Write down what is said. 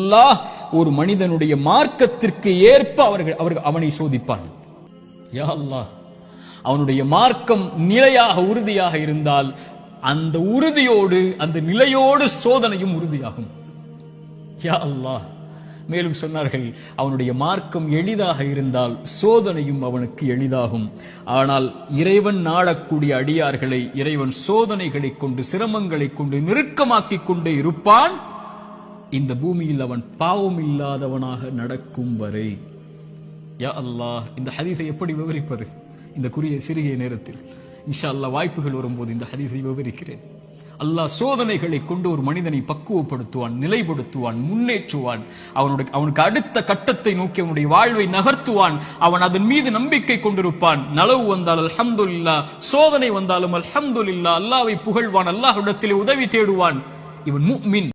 அல்லாஹ் ஒரு மனிதனுடைய மார்க்கத்திற்கு ஏற்ப அவனை சோதிப்பான். யா அல்லாஹ், அவனுடைய மார்க்கம் நிலையாக உறுதியாக இருந்தால் அந்த உறுதியோடு அந்த நிலையோடு சோதனையும் உறுதியாகும். யா அல்லாஹ், மேலும் சொன்னார்கள், அவனுடைய மார்க்கம் எளிதாக இருந்தால் சோதனையும் அவனுக்கு எளிதாகும். ஆனால் இறைவன் நாடக்கூடிய அடியார்களை இறைவன் சோதனைகளை கொண்டு சிரமங்களை கொண்டு நெருக்கமாக்கிக் கொண்டே இருப்பான், இந்த பூமியில் அவன் பாவம் இல்லாதவனாக நடக்கும் வரை. யா அல்லாஹ், இந்த ஹதீஸை எப்படி விவரிப்பது இந்த சிறிய நேரத்தில்? இன்ஷா அல்லாஹ் வாய்ப்புகள் வரும்போது இந்த ஹதீஸை விவரிக்கிறேன். அல்லாஹ் சோதனைகளை கொண்டு ஒரு மனிதனை பக்குவப்படுத்துவான், நிலைப்படுத்துவான், முன்னேற்றுவான். அவனுக்கு அடுத்த கட்டத்தை நோக்கி அவனுடைய வாழ்வை நகர்த்துவான். அவன் அதன் மீது நம்பிக்கை கொண்டிருப்பான். நலவு வந்தால் அல்ஹம்துலில்லாஹ், சோதனை வந்தாலும் அல்ஹம்துலில்லாஹ், அல்லாஹ்வை புகழ்வான், அல்லாஹ்விடத்திலே உதவி தேடுவான். இவன் முஃமின்.